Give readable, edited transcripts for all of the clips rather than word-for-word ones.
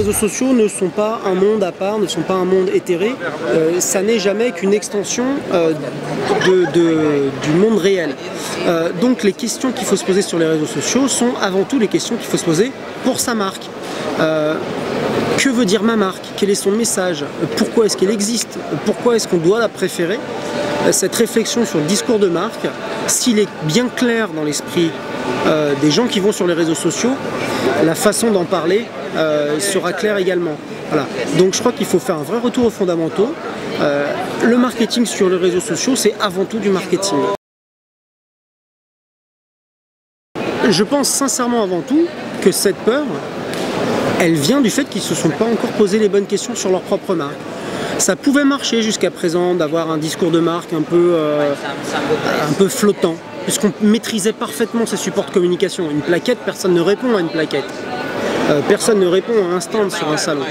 réseaux sociaux ne sont pas un monde à part, ne sont pas un monde éthéré. Ça n'est jamais qu'une extension du monde réel. Donc les questions qu'il faut se poser sur les réseaux sociaux sont avant tout les questions qu'il faut se poser pour sa marque. Que veut dire ma marque? Quel est son message? Pourquoi est-ce qu'elle existe? Pourquoi est-ce qu'on doit la préférer? Cette réflexion sur le discours de marque, s'il est bien clair dans l'esprit des gens qui vont sur les réseaux sociaux, la façon d'en parler sera claire également. Voilà. Donc je crois qu'il faut faire un vrai retour aux fondamentaux. Le marketing sur les réseaux sociaux, c'est avant tout du marketing. Je pense sincèrement avant tout que cette peur, elle vient du fait qu'ils ne se sont pas encore posé les bonnes questions sur leur propre marque. Ça pouvait marcher jusqu'à présent d'avoir un discours de marque un peu flottant, puisqu'on maîtrisait parfaitement ces supports de communication. Une plaquette, personne ne répond à une plaquette. Personne ne répond à un stand sur un salon.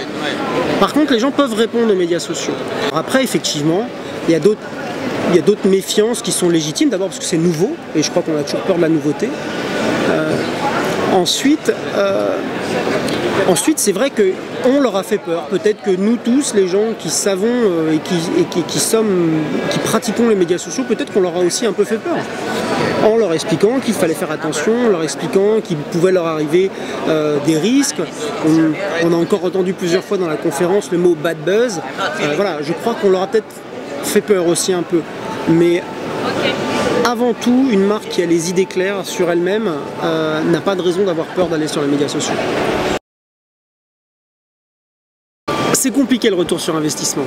Par contre, les gens peuvent répondre aux médias sociaux. Alors après, effectivement, il y a d'autres méfiances qui sont légitimes. D'abord parce que c'est nouveau, et je crois qu'on a toujours peur de la nouveauté. Ensuite, c'est vrai qu'on leur a fait peur. Peut-être que nous tous, les gens qui savons et qui pratiquons les médias sociaux, peut-être qu'on leur a aussi un peu fait peur. En leur expliquant qu'il fallait faire attention, en leur expliquant qu'il pouvait leur arriver des risques. On a encore entendu plusieurs fois dans la conférence le mot bad buzz. Voilà, je crois qu'on leur a peut-être fait peur aussi un peu. Mais avant tout, une marque qui a les idées claires sur elle-même n'a pas de raison d'avoir peur d'aller sur les médias sociaux. C'est compliqué le retour sur investissement.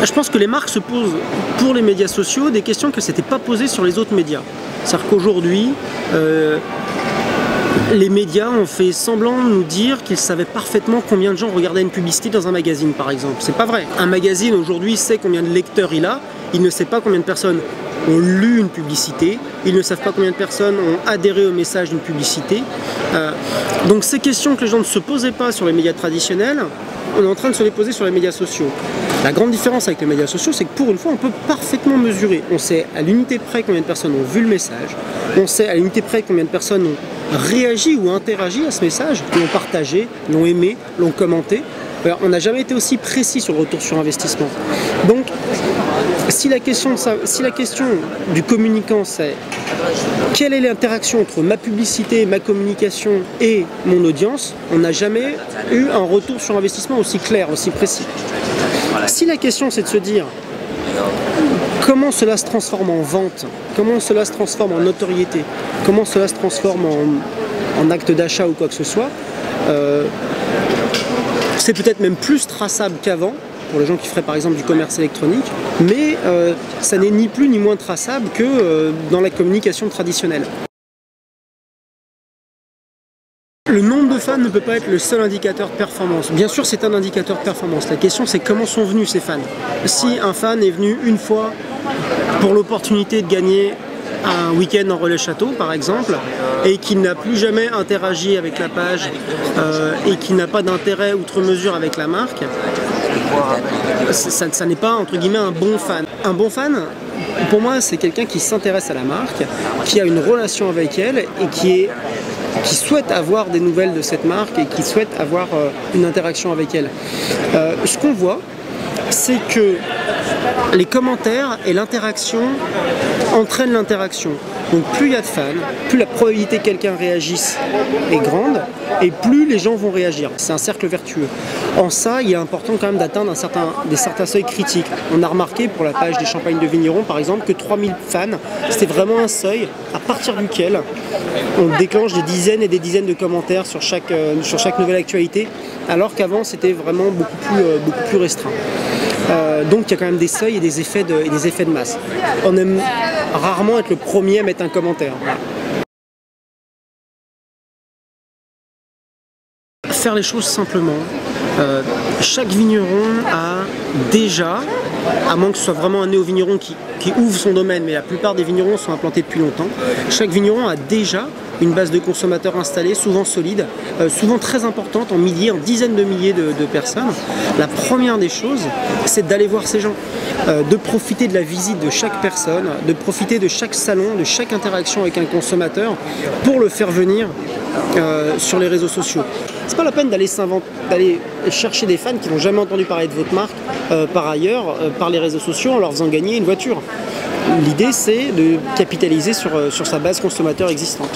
Je pense que les marques se posent pour les médias sociaux des questions que s'étaient pas posées sur les autres médias. C'est-à-dire qu'aujourd'hui, les médias ont fait semblant de nous dire qu'ils savaient parfaitement combien de gens regardaient une publicité dans un magazine, par exemple. C'est pas vrai. Un magazine aujourd'hui sait combien de lecteurs il a, il ne sait pas combien de personnes ont lu une publicité, ils ne savent pas combien de personnes ont adhéré au message d'une publicité. Donc ces questions que les gens ne se posaient pas sur les médias traditionnels, on est en train de se les poser sur les médias sociaux. La grande différence avec les médias sociaux, c'est que pour une fois, on peut parfaitement mesurer. On sait à l'unité près combien de personnes ont vu le message, on sait à l'unité près combien de personnes ont réagi ou interagi à ce message, l'ont partagé, l'ont aimé, l'ont commenté. On n'a jamais été aussi précis sur le retour sur investissement. Donc, si la question du communicant, c'est quelle est l'interaction entre ma publicité, ma communication et mon audience, on n'a jamais eu un retour sur investissement aussi clair, aussi précis. Si la question c'est de se dire comment cela se transforme en vente, comment cela se transforme en notoriété, comment cela se transforme en acte d'achat ou quoi que ce soit, c'est peut-être même plus traçable qu'avant, pour les gens qui feraient par exemple du commerce électronique, mais ça n'est ni plus ni moins traçable que dans la communication traditionnelle. Le nombre de fans ne peut pas être le seul indicateur de performance. Bien sûr, c'est un indicateur de performance. La question, c'est comment sont venus ces fans. Si un fan est venu une fois pour l'opportunité de gagner un week-end en relais château, par exemple, et qui n'a plus jamais interagi avec la page et qui n'a pas d'intérêt outre mesure avec la marque, ça n'est pas, entre guillemets, un bon fan. Un bon fan, pour moi, c'est quelqu'un qui s'intéresse à la marque, qui a une relation avec elle et qui souhaite avoir des nouvelles de cette marque et qui souhaite avoir une interaction avec elle. Ce qu'on voit, c'est que les commentaires et l'interaction entraînent l'interaction. Donc plus il y a de fans, plus la probabilité que quelqu'un réagisse est grande et plus les gens vont réagir. C'est un cercle vertueux. En ça, il est important quand même d'atteindre des certains seuils critiques. On a remarqué pour la page des champagnes de vignerons par exemple que 3000 fans, c'était vraiment un seuil à partir duquel on déclenche des dizaines et des dizaines de commentaires sur chaque nouvelle actualité, alors qu'avant c'était vraiment beaucoup plus restreint. Donc il y a quand même des seuils et des effets de masse. On aime rarement être le premier à mettre un commentaire. Voilà. Faire les choses simplement. Chaque vigneron a déjà, à moins que ce soit vraiment un néo-vigneron qui ouvre son domaine, mais la plupart des vignerons sont implantés depuis longtemps, chaque vigneron a déjà une base de consommateurs installée, souvent solide, souvent très importante, en milliers, en dizaines de milliers de personnes. La première des choses, c'est d'aller voir ces gens, de profiter de la visite de chaque personne, de profiter de chaque salon, de chaque interaction avec un consommateur pour le faire venir sur les réseaux sociaux. C'est pas la peine d'aller chercher des fans qui n'ont jamais entendu parler de votre marque par ailleurs, par les réseaux sociaux, en leur faisant gagner une voiture. L'idée, c'est de capitaliser sur sa base consommateur existante.